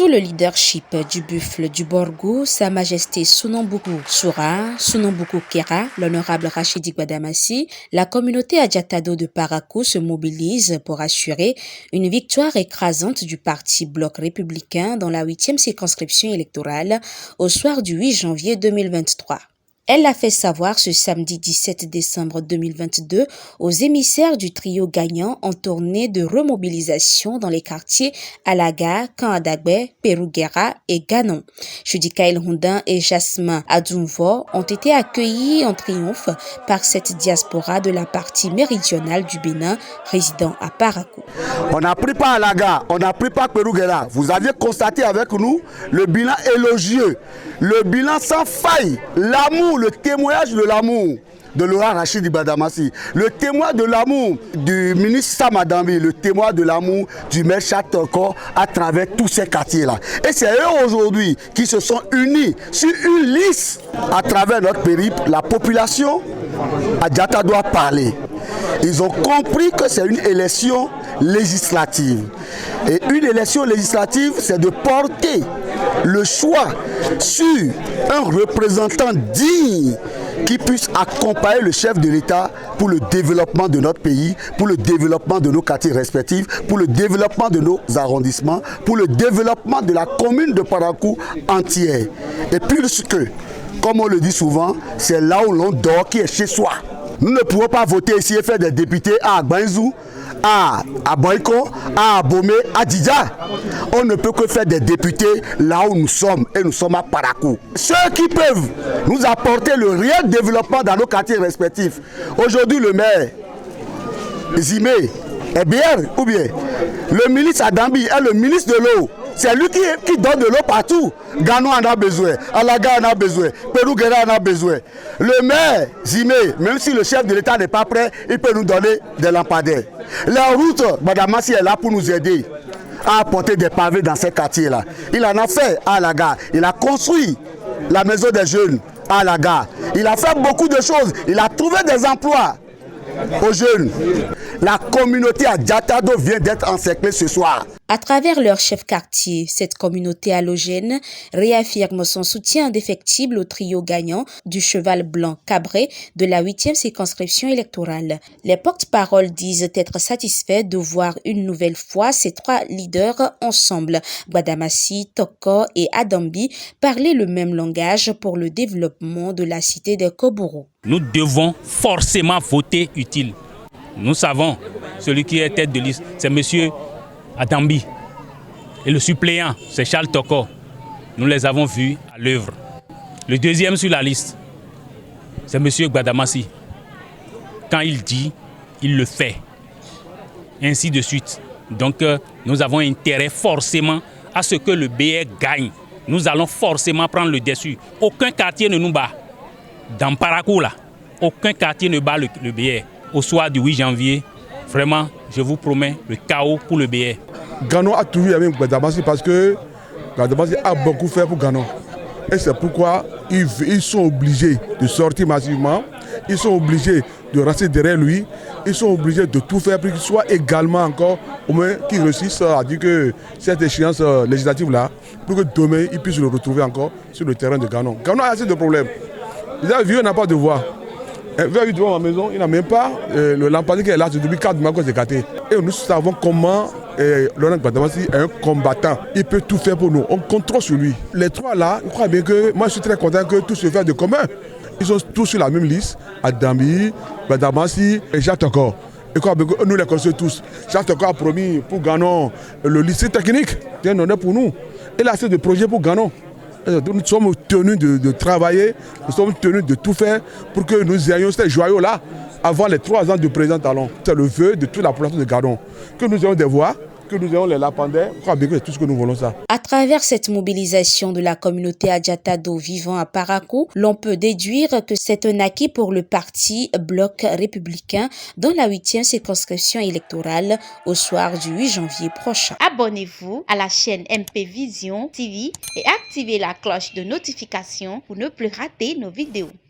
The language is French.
Sous le leadership du buffle du Borgou, Sa Majesté Sounan-Boukou Soura, Sounan-Boukou Kera, l'honorable Rachidi Gbadamassi, la communauté Adjatado de Parakou se mobilise pour assurer une victoire écrasante du parti Bloc républicain dans la 8e circonscription électorale au soir du 8 janvier 2023. Elle l'a fait savoir ce samedi 17 décembre 2022 aux émissaires du trio gagnant en tournée de remobilisation dans les quartiers Alaga, Kanadagbe, Peruguera et Ganon. Judikaël Rondin et Jasmin Adunvo ont été accueillis en triomphe par cette diaspora de la partie méridionale du Bénin résidant à Parakou. On n'a pris pas Alaga, on n'a pris pas Peruguera. Vous aviez constaté avec nous le bilan élogieux, le bilan sans faille, l'amour, le témoignage de l'amour de Laurent Rachidi Gbadamassi, le témoin de l'amour du ministre Sam Adambi, le témoin de l'amour du maire Charles Toko à travers tous ces quartiers-là. Et c'est eux aujourd'hui qui se sont unis sur une liste à travers notre périple. La population Adjata doit parler. Ils ont compris que c'est une élection législative. Et une élection législative, c'est de porter le choix sur un représentant digne qui puisse accompagner le chef de l'État pour le développement de notre pays, pour le développement de nos quartiers respectifs, pour le développement de nos arrondissements, pour le développement de la commune de Parakou entière. Et plus que, comme on le dit souvent, c'est là où l'on dort qui est chez soi. Nous ne pouvons pas voter ici et faire des députés à Agbanzou, à Boyko, à Abomé, à Didja. On ne peut que faire des députés là où nous sommes, et nous sommes à Parakou. Ceux qui peuvent nous apporter le réel développement dans nos quartiers respectifs. Aujourd'hui, le maire Zimé est bien, ou bien le ministre Adambi est le ministre de l'eau. C'est lui qui donne de l'eau partout. Gano en a besoin, Alaga en a besoin, Peruguera en a besoin. Le maire Zimé, même si le chef de l'État n'est pas prêt, il peut nous donner des lampadaires. La route, Gbadamassi est là pour nous aider à apporter des pavés dans ces quartiers-là. Il en a fait à Alaga. Il a construit la maison des jeunes à Alaga. Il a fait beaucoup de choses. Il a trouvé des emplois aux jeunes. La communauté Adjatado vient d'être encerclée ce soir. À travers leur chef quartier, cette communauté halogène réaffirme son soutien indéfectible au trio gagnant du cheval blanc cabré de la 8e circonscription électorale. Les porte-paroles disent être satisfaits de voir une nouvelle fois ces trois leaders ensemble, Gbadamassi, Toko et Adambi, parler le même langage pour le développement de la cité de Koboro. Nous devons forcément voter utile. Nous savons, celui qui est tête de liste, c'est M. Adambi. Et le suppléant, c'est Charles Toko. Nous les avons vus à l'œuvre. Le deuxième sur la liste, c'est M. Gbadamassi. Quand il dit, il le fait. Ainsi de suite. Donc, nous avons intérêt forcément à ce que le BR gagne. Nous allons forcément prendre le dessus. Aucun quartier ne nous bat. Dans Parakou, là, aucun quartier ne bat le BR. Au soir du 8 janvier, vraiment, je vous promets le chaos pour le BR. Ganon a toujours aimé Gbadamassi parce que Gbadamassi a beaucoup fait pour Ganon. Et c'est pourquoi ils sont obligés de sortir massivement, ils sont obligés de rester derrière lui, ils sont obligés de tout faire pour qu'il soit également encore, au moins qu'ils réussissent à dire que cette échéance législative-là, pour que demain, ils puissent le retrouver encore sur le terrain de Ganon. Ganon a assez de problèmes. Le vieux n'a pas de voix. Vers devant ma maison, il n'a même pas le lampadaire qui est là depuis 4 mois que c'est gâté. Et nous savons comment Laurent Gbadamassi est un combattant. Il peut tout faire pour nous. On compte trop sur lui. Les trois là, je crois bien que moi je suis très content que tout se fasse de commun. Ils sont tous sur la même liste. Adambi, Gbadamassi et Jacques Toko. Et quoi, nous les connaissons tous. Jacques Toko a promis pour Ganon le lycée technique. C'est un honneur pour nous. Il a assez de projets pour Ganon. Nous sommes tenus de travailler, nous sommes tenus de tout faire pour que nous ayons ces joyaux-là avant les 3 ans de président Talon. C'est le vœu de toute la population de Ganon. Que nous ayons des voix, que nous ayons les lampadaires, je crois bien que c'est tout ce que nous voulons ça. À travers cette mobilisation de la communauté Adjatado vivant à Parakou, l'on peut déduire que c'est un acquis pour le parti Bloc républicain dans la 8e circonscription électorale au soir du 8 janvier prochain. Abonnez-vous à la chaîne MP Vision TV et activez la cloche de notification pour ne plus rater nos vidéos.